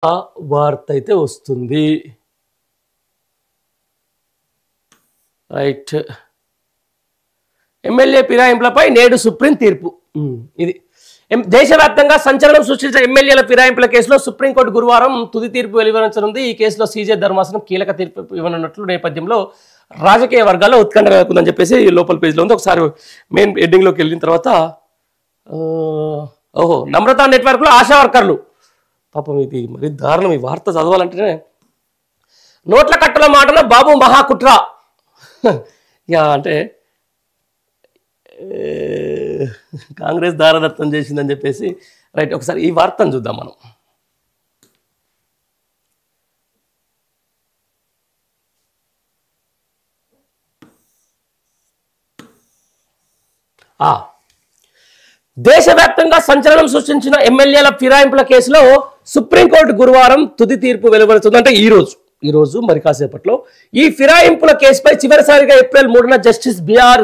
వార్త అయితే వస్తుంది. రైట్. ఎమ్మెల్యే ఫిరాయింపులపై నేడు సుప్రీం తీర్పు. ఇది దేశవ్యాప్తంగా సంచలనం సృష్టించిన ఎమ్మెల్యేల ఫిరాయింపుల కేసులో సుప్రీంకోర్టు గురువారం తుది తీర్పు వెలువరించనుంది. ఈ కేసులో సీజే ధర్మాసనం కీలక తీర్పు ఇవ్వనున్నట్లు నేపథ్యంలో రాజకీయ వర్గాల్లో ఉత్కంఠ నెలకొందని చెప్పేసి లోపల పేజీలో ఉంది. ఒకసారి మెయిన్ హెడ్డింగ్లోకి వెళ్ళిన తర్వాత నమ్రతా నెట్వర్క్లో ఆశా వర్కర్లు పాపం ఇది మరి దారుణం. ఈ వార్త చదవాలంటేనే నోట్ల కట్టల మాటలో బాబు మహాకుట్ర అంటే కాంగ్రెస్ దారదత్తం చేసిందని చెప్పేసి. రైట్, ఒకసారి ఈ వార్తను చూద్దాం మనం. దేశవ్యాప్తంగా సంచలనం సృష్టించిన ఎమ్మెల్యేల ఫిరాయింపుల కేసులో సుప్రీంకోర్టు గురువారం తుది తీర్పు వెలువడుతుంది. అంటే ఈ రోజు మరి కాసేపట్లో ఈ ఫిరాయింపుల కేసుపై చివరిసారిగా ఏప్రిల్ 3న justice BR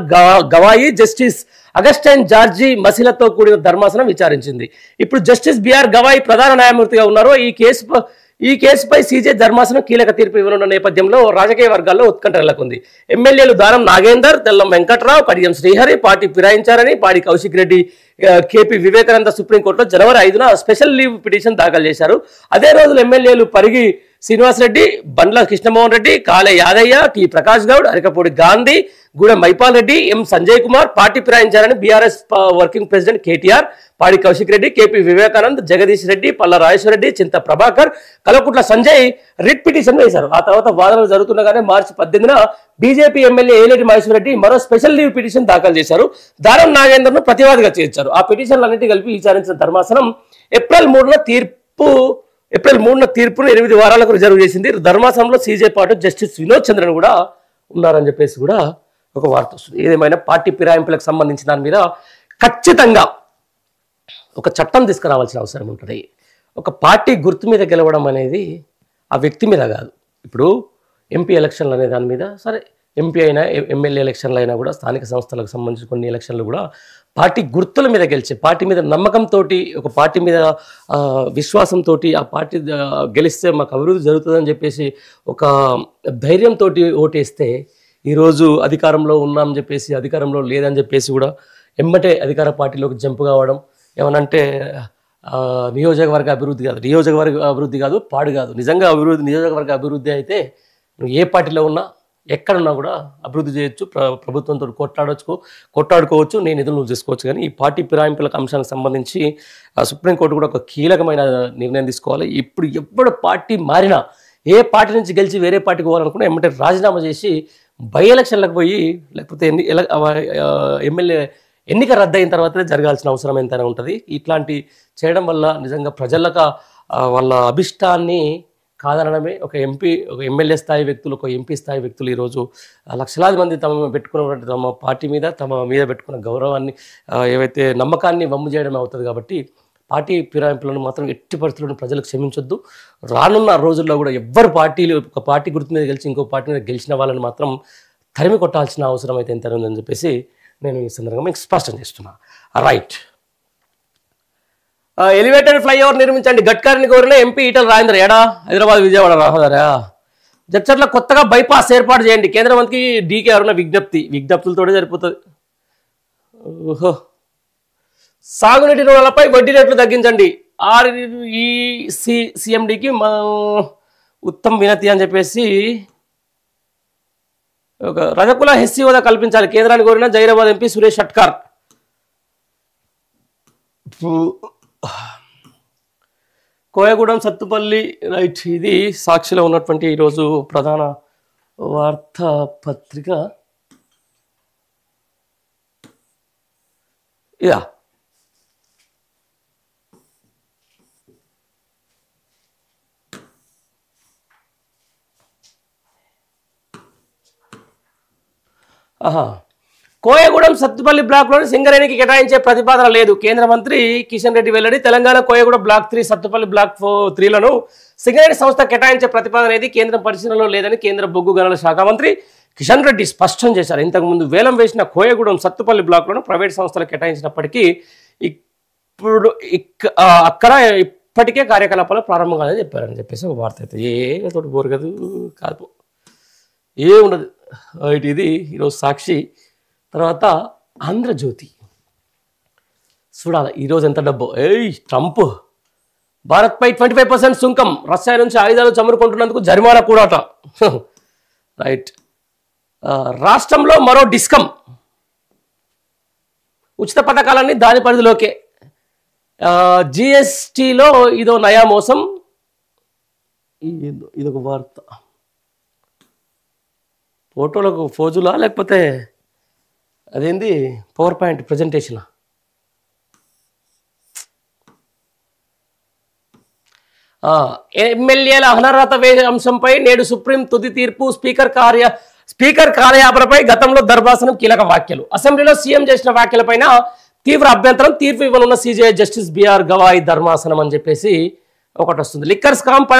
Gavai, justice Augustine George మసిలతో కూడిన ధర్మాసనం విచారించింది. ఇప్పుడు జస్టిస్ బిఆర్ గవాయి ప్రధాన న్యాయమూర్తిగా ఉన్నారు. ఈ కేసుపై సీజే ధర్మాసనం కీలక తీర్పు ఇవ్వనున్న నేపథ్యంలో రాజకీయ వర్గాల్లో ఉత్కంఠ నెలకొంది. ఎమ్మెల్యేలు దానం నాగేందర్, తెల్లం వెంకట్రావు, కడియం శ్రీహరి పార్టీ ఫిరాయించారని పాడి కౌశిక్ రెడ్డి, కేపీ వివేకానంద సుప్రీంకోర్టులో జనవరి 5న స్పెషల్ లీవ్ పిటిషన్ దాఖలు చేశారు. అదే రోజున ఎమ్మెల్యేలు Parigi Srinivasa Reddy, Bandla Krishnamohan Reddy, Kale Yadaiah, T Prakash Goud, Arikapudi Gandhi, Gudem Mahipal Reddy, M Sanjay Kumar party ఫిరాయించారని BRS working president KTR, Padi Kaushik Reddy, KP Vivekanand, Jagadish Reddy, Palla Rajeshwara Reddy, Chinta Prabhakar, Kalakuntla Sanjay writ petition వేశారు. ఆ తర్వాత వాదనలు జరుగుతుండగానే మార్చి 18న బీజేపీ ఎమ్మెల్యే ఏలేటి మహేశ్వరరెడ్డి మరో స్పెషల్ లీవ్ పిటిషన్ దాఖలు చేశారు. దానం నాగేందర్ను ప్రతివాదిగా చేర్చారు. ఆ పిటిషన్లన్నింటి కలిపి విచారించిన ధర్మాసనం ఏప్రిల్ 3న తీర్పును 8 వారాలకు రిజర్వ్ చేసింది. ధర్మాసనంలో సీజే పాటు జస్టిస్ వినోద్ చంద్రన్ కూడా ఉన్నారని చెప్పేసి కూడా ఒక వార్త వస్తుంది. ఏదేమైనా పార్టీ ఫిరాయింపులకు సంబంధించిన దాని మీద ఖచ్చితంగా ఒక చట్టం తీసుకురావాల్సిన అవసరం ఉంటుంది. ఒక పార్టీ గుర్తు మీద గెలవడం అనేది ఆ వ్యక్తి మీద కాదు. ఇప్పుడు ఎంపీ ఎలక్షన్లు అనే దాని మీద సరే, ఎంపీ అయినా ఎమ్మెల్యే ఎలక్షన్లు అయినా కూడా స్థానిక సంస్థలకు సంబంధించిన కొన్ని ఎలక్షన్లు కూడా పార్టీ గుర్తుల మీద గెలిచే, పార్టీ మీద నమ్మకంతో, ఒక పార్టీ మీద విశ్వాసంతో ఆ పార్టీ గెలిస్తే మాకు అభివృద్ధి జరుగుతుందని చెప్పేసి ఒక ధైర్యంతో ఓటేస్తే ఈరోజు అధికారంలో ఉన్నామని చెప్పేసి, అధికారంలో లేదని చెప్పేసి కూడా ఎమ్మటే అధికార పార్టీలోకి జంపు కావడం, ఏమనంటే నియోజకవర్గ అభివృద్ధి కాదు పాడు కాదు. నిజంగా నియోజకవర్గ అభివృద్ధి అయితే నువ్వు ఏ పార్టీలో ఉన్నా ఎక్కడున్నా కూడా అభివృద్ధి చేయొచ్చు, ప్రభుత్వంతో కొట్టాడుకోవచ్చు, నేను నిధులు చేసుకోవచ్చు. కానీ ఈ పార్టీ ఫిరాయింపులకు అంశానికి సంబంధించి సుప్రీంకోర్టు కూడా ఒక కీలకమైన నిర్ణయం తీసుకోవాలి. ఇప్పుడు ఎప్పుడు పార్టీ మారినా, ఏ పార్టీ నుంచి గెలిచి వేరే పార్టీకి పోవాలనుకున్నా ఏమంటే రాజీనామా చేసి బై ఎలక్షన్లకు పోయి, లేకపోతే ఎమ్మెల్యే ఎన్నిక రద్దయిన తర్వాతనే జరగాల్సిన అవసరం ఎంతైనా ఉంటుంది. ఇట్లాంటి చేయడం వల్ల నిజంగా ప్రజలకు వాళ్ళ అభిష్టాన్ని కాదనడమే. ఒక ఎమ్మెల్యే స్థాయి వ్యక్తులు, ఒక ఎంపీ స్థాయి వ్యక్తులు ఈరోజు లక్షలాది మంది తమ పార్టీ మీద, తమ మీద పెట్టుకున్న గౌరవాన్ని, ఏవైతే నమ్మకాన్ని వమ్ము చేయడమే అవుతుంది. కాబట్టి పార్టీ ఫిరాయింపులను మాత్రం ఎట్టి పరిస్థితులను ప్రజలు క్షమించొద్దు. రానున్న రోజుల్లో కూడా ఎవ్వరు ఒక పార్టీ గుర్తు మీద గెలిచి ఇంకో పార్టీ మీద గెలిచిన వాళ్ళని మాత్రం తరిమి కొట్టాల్సిన అవసరం అయితే ఎంత ఉందని చెప్పేసి నేను ఈ సందర్భంగా మీకు స్పష్టం చేస్తున్నా. రైట్. ఎలివేటెడ్ ఫ్లైఓవర్ నిర్మించండి, గడ్కరీని కోరిన ఎంపీ ఈటల రాజేందర్. ఏడా హైదరాబాద్ విజయవాడ రహదారా జడ్చర్ల కొత్తగా బైపాస్ ఏర్పాటు చేయండి, కేంద్ర మంత్రి డీకే అరుణ విజ్ఞప్తులతోనే సరిపోతుంది. ఓహో. సాగునీటి రుణాలపై వడ్డీ రేట్లు తగ్గించండి, సిఎండికి ఉత్తమ్ వినతి అని చెప్పేసి ఒక రజకుల హెస్సీ హోదా కల్పించాలి, కేంద్రాన్ని కోరిన జైరాబాద్ ఎంపీ సురేష్ షట్కార్. కోయగూడెం సత్తుపల్లి. రైట్, ఇది సాక్షిలో ఉన్నటువంటి ఈరోజు ప్రధాన వార్తాపత్రిక. ఇదా కోయగూడెం సత్తుపల్లి బ్లాక్లోని సింగరేణికి కేటాయించే ప్రతిపాదన లేదు, కేంద్ర మంత్రి కిషన్ రెడ్డి వెల్లడి. తెలంగాణ కోయగూడ బ్లాక్ 3, సత్తుపల్లి బ్లాక్ 3లను సింగరేణి సంస్థ కేటాయించే ప్రతిపాదన అనేది కేంద్రం పరిశీలనలో లేదని కేంద్ర బొగ్గు గనుల శాఖ మంత్రి కిషన్ రెడ్డి స్పష్టం చేశారు. ఇంతకుముందు వేలం వేసిన కోయగూడెం సత్తుపల్లి బ్లాక్లను ప్రైవేట్ సంస్థలు కేటాయించినప్పటికీ ఇప్పుడు అక్కడ ఇప్పటికే కార్యకలాపాలు ప్రారంభం కాదని చెప్పారని చెప్పేసి ఒక వార్త అయితే తోటి బోరు కదా కాదు ఏముండదు. ఇది ఈరోజు సాక్షి. తర్వాత ఆంధ్రజ్యోతి చూడాలి ఈరోజు ఎంత డబ్బు. ట్రంప్ భారత్పై 25% సుంకం, రష్యా నుంచి ఆయుధాలు చమురుకుంటున్నందుకు జరిమానా కూడాట. రైట్. రాష్ట్రంలో మరో డిస్కం, ఉచిత పథకాలన్నీ దాని పరిధిలోకే. జిఎస్టీలో ఇదో నయా మోసం. ఇదొక వార్త. ఫోటోలకు ఫోజులా లేకపోతే అదేంది పవర్ పాయింట్ ప్రజెంటేషనా? ఎమ్మెల్యేల అనర్హత అంశంపై నేడు సుప్రీం తుది తీర్పు. స్పీకర్ కార్యాలపై గతంలో ధర్మాసనం కీలక వ్యాఖ్యలు. అసెంబ్లీలో సీఎం చేసిన వ్యాఖ్యలపైన తీవ్ర అభ్యంతరం, తీర్పు ఇవ్వనున్న సీజే జస్టిస్ బిఆర్ గవాయ్ ధర్మాసనం అని చెప్పేసి ఒకటి వస్తుంది. Liquor scam